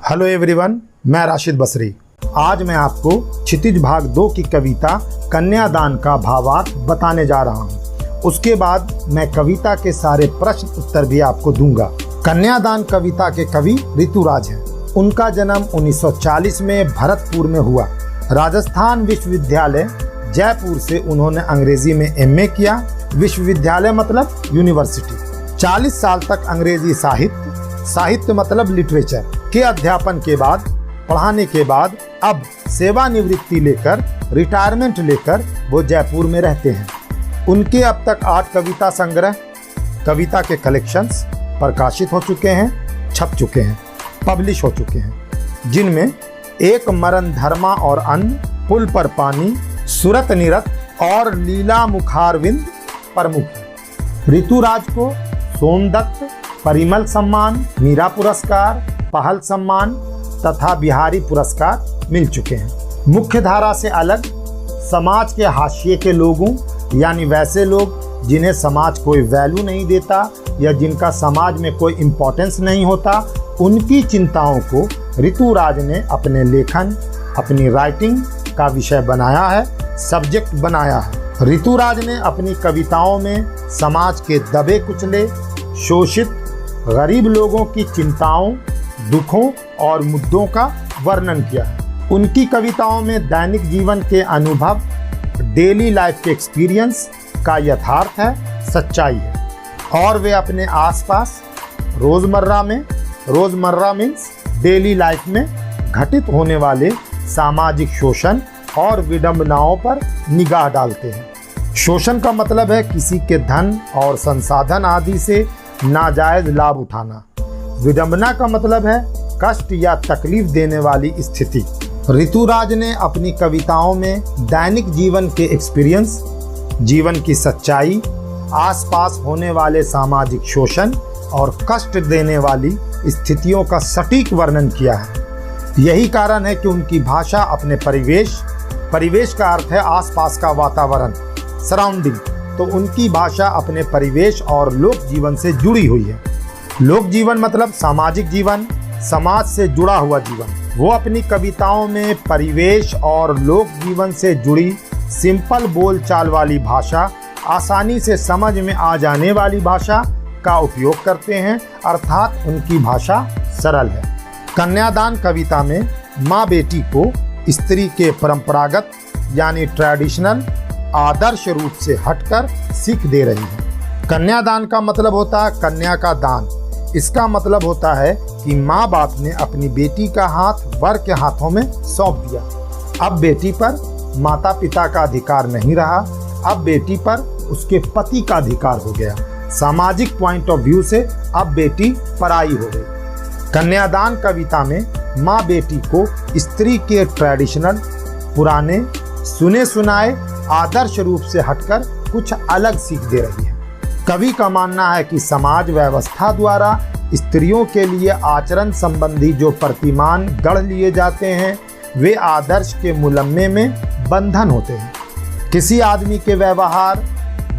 Hello everyone, मैं राशिद बसरी। आज मैं आपको क्षितिज भाग 2 की कविता कन्यादान का भावार्थ बताने जा रहा हूँ। उसके बाद मैं कविता के सारे प्रश्न उत्तर भी आपको दूंगा। कन्यादान कविता के कवि ऋतुराज हैं। उनका जन्म 1940 में भरतपुर में हुआ। राजस्थान विश्वविद्यालय जयपुर से उन्होंने अंग्रेजी में MA किया। विश्वविद्यालय मतलब यूनिवर्सिटी। 40 साल तक अंग्रेजी साहित्य मतलब लिटरेचर के अध्यापन के बाद, पढ़ाने के बाद अब सेवानिवृत्ति लेकर, रिटायरमेंट लेकर वो जयपुर में रहते हैं। उनके अब तक 8 कविता संग्रह, कविता के कलेक्शंस प्रकाशित हो चुके हैं, छप चुके हैं, पब्लिश हो चुके हैं, जिनमें एक मरण धर्मा और अन्न, पुल पर पानी, सुरत निरत और लीला मुखारविंद प्रमुख है। ऋतुराज को सोमदत्त, परिमल सम्मान, मीरा पुरस्कार, पहल सम्मान तथा बिहारी पुरस्कार मिल चुके हैं। मुख्य धारा से अलग समाज के हाशिए के लोगों, यानी वैसे लोग जिन्हें समाज कोई वैल्यू नहीं देता या जिनका समाज में कोई इम्पोर्टेंस नहीं होता, उनकी चिंताओं को ऋतुराज ने अपने लेखन, अपनी राइटिंग का विषय बनाया है, सब्जेक्ट बनाया है। ऋतुराज ने अपनी कविताओं में समाज के दबे कुचले, शोषित, गरीब लोगों की चिंताओं, दुखों और मुद्दों का वर्णन किया है। उनकी कविताओं में दैनिक जीवन के अनुभव, डेली लाइफ के एक्सपीरियंस का यथार्थ है, सच्चाई है। और वे अपने आसपास रोज़मर्रा मीन्स डेली लाइफ में घटित होने वाले सामाजिक शोषण और विडंबनाओं पर निगाह डालते हैं। शोषण का मतलब है किसी के धन और संसाधन आदि से नाजायज लाभ उठाना। विडंबना का मतलब है कष्ट या तकलीफ देने वाली स्थिति। ऋतुराज ने अपनी कविताओं में दैनिक जीवन के एक्सपीरियंस, जीवन की सच्चाई, आसपास होने वाले सामाजिक शोषण और कष्ट देने वाली स्थितियों का सटीक वर्णन किया है। यही कारण है कि उनकी भाषा अपने परिवेश का अर्थ है आसपास का वातावरण, सराउंडिंग, तो उनकी भाषा अपने परिवेश और लोक जीवन से जुड़ी हुई है। लोक जीवन मतलब सामाजिक जीवन, समाज से जुड़ा हुआ जीवन। वो अपनी कविताओं में परिवेश और लोक जीवन से जुड़ी सिंपल बोलचाल वाली भाषा, आसानी से समझ में आ जाने वाली भाषा का उपयोग करते हैं, अर्थात उनकी भाषा सरल है। कन्यादान कविता में माँ बेटी को स्त्री के परंपरागत यानी ट्रेडिशनल आदर्श रूप से हटकर सीख दे रही है। कन्यादान का मतलब होता है कन्या का दान। इसका मतलब होता है कि माँ बाप ने अपनी बेटी का हाथ वर के हाथों में सौंप दिया। अब बेटी पर माता पिता का अधिकार नहीं रहा, अब बेटी पर उसके पति का अधिकार हो गया। सामाजिक पॉइंट ऑफ व्यू से अब बेटी पराई हो गई। कन्यादान कविता में माँ बेटी को स्त्री के ट्रेडिशनल, पुराने, सुने सुनाए आदर्श रूप से हटकर कुछ अलग सीख दे रही है। कवि का मानना है कि समाज व्यवस्था द्वारा स्त्रियों के लिए आचरण संबंधी जो प्रतिमान गढ़ लिए जाते हैं, वे आदर्श के मुलम्मे में बंधन होते हैं। किसी आदमी के व्यवहार,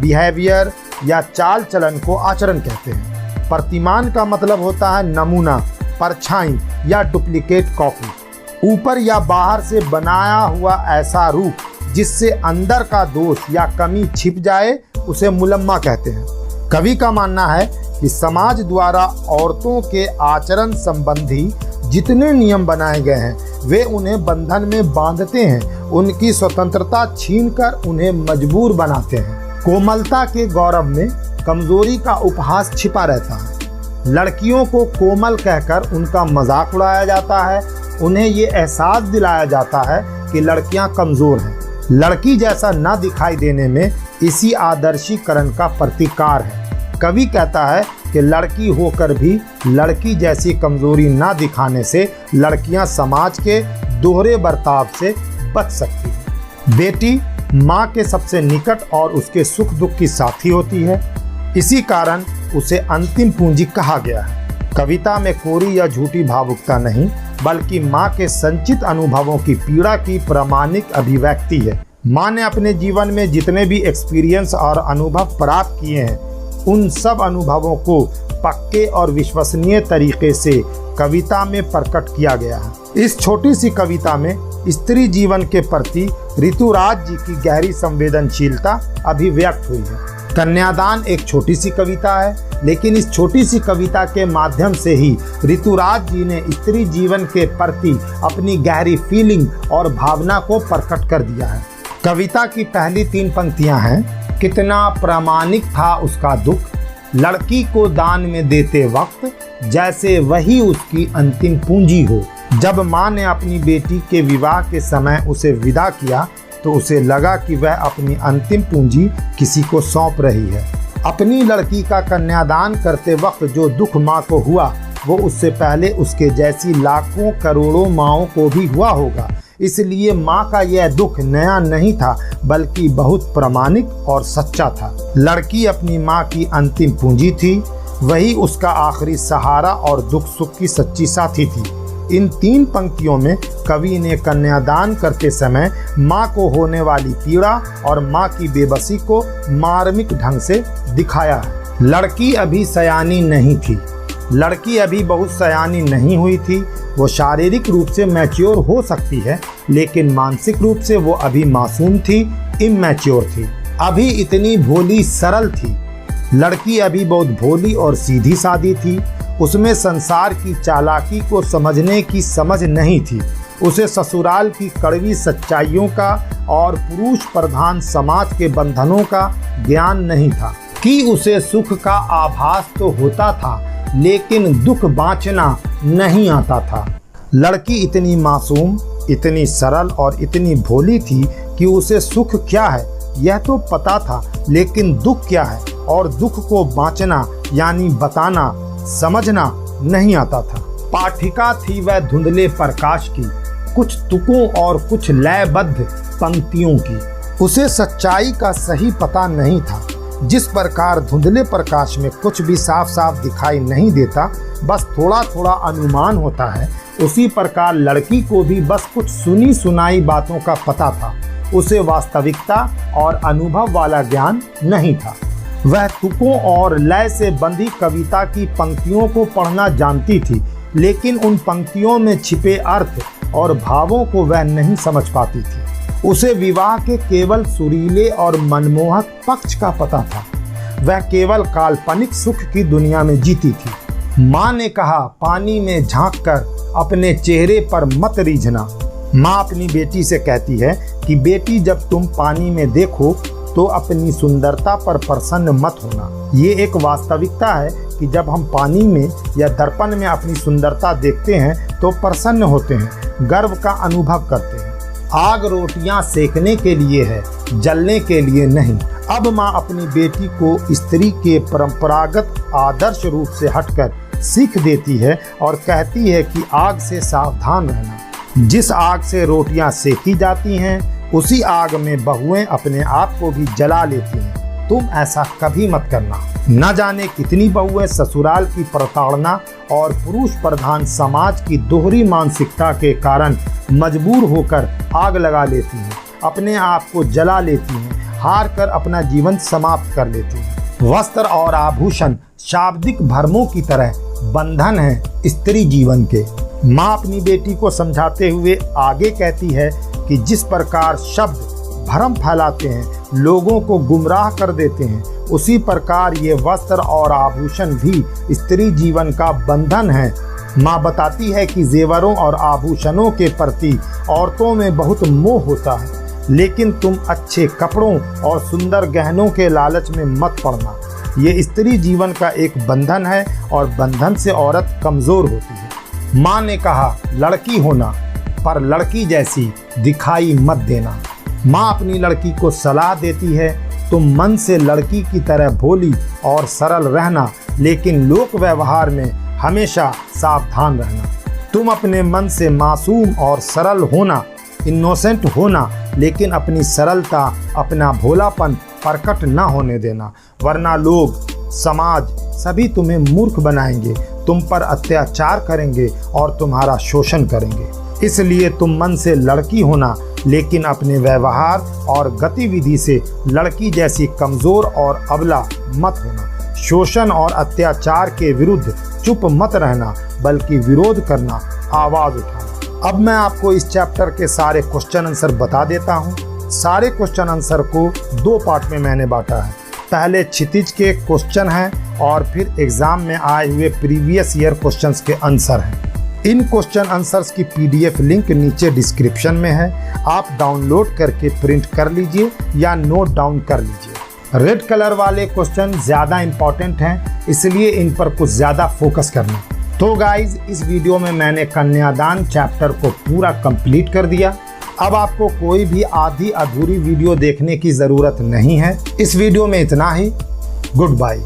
बिहेवियर या चाल चलन को आचरण कहते हैं। प्रतिमान का मतलब होता है नमूना, परछाई या डुप्लीकेट कॉपी, ऊपर या बाहर से बनाया हुआ ऐसा रूप जिससे अंदर का दोष या कमी छिप जाए, उसे मुलम्मा कहते हैं। कवि का मानना है कि समाज द्वारा औरतों के आचरण संबंधी जितने नियम बनाए गए हैं, वे उन्हें बंधन में बांधते हैं, उनकी स्वतंत्रता छीनकर उन्हें मजबूर बनाते हैं। कोमलता के गौरव में कमजोरी का उपहास छिपा रहता है। लड़कियों को कोमल कहकर उनका मजाक उड़ाया जाता है। उन्हें ये एहसास दिलाया जाता है कि लड़कियां कमजोर हैं। लड़की जैसा न दिखाई देने में इसी आदर्शीकरण का प्रतिकार है। कवि कहता है कि लड़की होकर भी लड़की जैसी कमजोरी न दिखाने से लड़कियां समाज के दोहरे बर्ताव से बच सकती हैं। बेटी माँ के सबसे निकट और उसके सुख दुख की साथी होती है। इसी कारण उसे अंतिम पूंजी कहा गया है। कविता में कोरी या झूठी भावुकता नहीं, बल्कि माँ के संचित अनुभवों की पीड़ा की प्रामाणिक अभिव्यक्ति है। माँ ने अपने जीवन में जितने भी एक्सपीरियंस और अनुभव प्राप्त किए हैं, उन सब अनुभवों को पक्के और विश्वसनीय तरीके से कविता में प्रकट किया गया है। इस छोटी सी कविता में स्त्री जीवन के प्रति ऋतुराज जी की गहरी संवेदनशीलता अभिव्यक्त हुई है। कन्यादान एक छोटी सी कविता है, लेकिन इस छोटी सी कविता के माध्यम से ही ऋतुराज जी ने स्त्री जीवन के प्रति अपनी गहरी फीलिंग और भावना को प्रकट कर दिया है। कविता की पहली 3 पंक्तियां हैं, कितना प्रामाणिक था उसका दुख, लड़की को दान में देते वक्त जैसे वही उसकी अंतिम पूंजी हो। जब माँ ने अपनी बेटी के विवाह के समय उसे विदा किया तो उसे लगा कि वह अपनी अंतिम पूंजी किसी को सौंप रही है। अपनी लड़की का कन्यादान करते वक्त जो दुख माँ को हुआ वो उससे पहले उसके जैसी लाखों करोड़ों माँओं को भी हुआ होगा। इसलिए माँ का यह दुख नया नहीं था, बल्कि बहुत प्रामाणिक और सच्चा था। लड़की अपनी माँ की अंतिम पूंजी थी, वही उसका आखिरी सहारा और दुख सुख की सच्ची साथी थी। इन 3 पंक्तियों में कवि ने कन्यादान करते समय माँ को होने वाली पीड़ा और माँ की बेबसी को मार्मिक ढंग से दिखाया है। लड़की अभी सयानी नहीं थी, लड़की अभी बहुत सयानी नहीं हुई थी। वो शारीरिक रूप से मैच्योर हो सकती है, लेकिन मानसिक रूप से वो अभी मासूम थी, इमैच्योर थी, अभी इतनी भोली सरल थी। लड़की अभी बहुत भोली और सीधी सादी थी। उसमें संसार की चालाकी को समझने की समझ नहीं थी। उसे ससुराल की कड़वी सच्चाइयों का और पुरुष प्रधान समाज के बंधनों का ज्ञान नहीं था कि उसे सुख का आभास तो होता था, लेकिन दुख बाँचना नहीं आता था। लड़की इतनी मासूम, इतनी सरल और इतनी भोली थी कि उसे सुख क्या है यह तो पता था, लेकिन दुख क्या है और दुख को बाँचना यानी बताना समझना नहीं आता था। पाठिका थी वह धुंधले प्रकाश की, कुछ तुकों और कुछ लयबद्ध पंक्तियों की। उसे सच्चाई का सही पता नहीं था। जिस प्रकार धुंधले प्रकाश में कुछ भी साफ साफ दिखाई नहीं देता, बस थोड़ा थोड़ा अनुमान होता है, उसी प्रकार लड़की को भी बस कुछ सुनी सुनाई बातों का पता था। उसे वास्तविकता और अनुभव वाला ज्ञान नहीं था। वह तुकों और लय से बंधी कविता की पंक्तियों को पढ़ना जानती थी, लेकिन उन पंक्तियों में छिपे अर्थ और भावों को वह नहीं समझ पाती थी। उसे विवाह के केवल सुरीले और मनमोहक पक्ष का पता था। वह केवल काल्पनिक सुख की दुनिया में जीती थी। माँ ने कहा, पानी में झांककर अपने चेहरे पर मत रीझना। माँ अपनी बेटी से कहती है कि बेटी, जब तुम पानी में देखो तो अपनी सुंदरता पर प्रसन्न मत होना। ये एक वास्तविकता है कि जब हम पानी में या दर्पण में अपनी सुंदरता देखते हैं तो प्रसन्न होते हैं, गर्व का अनुभव करते हैं। आग रोटियां सेकने के लिए है, जलने के लिए नहीं। अब माँ अपनी बेटी को स्त्री के परंपरागत आदर्श रूप से हटकर सीख देती है और कहती है कि आग से सावधान रहना। जिस आग से रोटियां सेकी जाती हैं, उसी आग में बहुएं अपने आप को भी जला लेती हैं। तुम ऐसा कभी मत करना। न जाने कितनी बहुएं ससुराल की प्रताड़ना और पुरुष प्रधान समाज की दोहरी मानसिकता के कारण मजबूर होकर आग लगा लेती हैं, अपने आप को जला लेती हैं, हार कर अपना जीवन समाप्त कर लेती हैं। वस्त्र और आभूषण शाब्दिक भरमों की तरह बंधन है स्त्री जीवन के। माँ अपनी बेटी को समझाते हुए आगे कहती है कि जिस प्रकार शब्द भ्रम फैलाते हैं, लोगों को गुमराह कर देते हैं, उसी प्रकार ये वस्त्र और आभूषण भी स्त्री जीवन का बंधन है। माँ बताती है कि जेवरों और आभूषणों के प्रति औरतों में बहुत मोह होता है, लेकिन तुम अच्छे कपड़ों और सुंदर गहनों के लालच में मत पड़ना। ये स्त्री जीवन का एक बंधन है और बंधन से औरत कमज़ोर होती है। माँ ने कहा, लड़की होना पर लड़की जैसी दिखाई मत देना। माँ अपनी लड़की को सलाह देती है, तुम मन से लड़की की तरह भोली और सरल रहना, लेकिन लोक व्यवहार में हमेशा सावधान रहना। तुम अपने मन से मासूम और सरल होना, इनोसेंट होना, लेकिन अपनी सरलता, अपना भोलापन प्रकट न होने देना, वरना लोग, समाज सभी तुम्हें मूर्ख बनाएंगे, तुम पर अत्याचार करेंगे और तुम्हारा शोषण करेंगे। इसलिए तुम मन से लड़की होना, लेकिन अपने व्यवहार और गतिविधि से लड़की जैसी कमज़ोर और अबला मत होना। शोषण और अत्याचार के विरुद्ध चुप मत रहना बल्कि विरोध करना, आवाज उठाना। अब मैं आपको इस चैप्टर के सारे क्वेश्चन आंसर बता देता हूँ। सारे क्वेश्चन आंसर को 2 पार्ट में मैंने बांटा है। पहले क्षितिज के क्वेश्चन हैं और फिर एग्जाम में आए हुए प्रीवियस ईयर क्वेश्चंस के आंसर हैं। इन क्वेश्चन आंसर्स की PDF लिंक नीचे डिस्क्रिप्शन में है, आप डाउनलोड करके प्रिंट कर लीजिए या नोट डाउन कर लीजिए। रेड कलर वाले क्वेश्चन ज़्यादा इंपॉर्टेंट हैं, इसलिए इन पर कुछ ज़्यादा फोकस करना। तो गाइज, इस वीडियो में मैंने कन्यादान चैप्टर को पूरा कंप्लीट कर दिया। अब आपको कोई भी आधी अधूरी वीडियो देखने की ज़रूरत नहीं है। इस वीडियो में इतना ही। Good bye.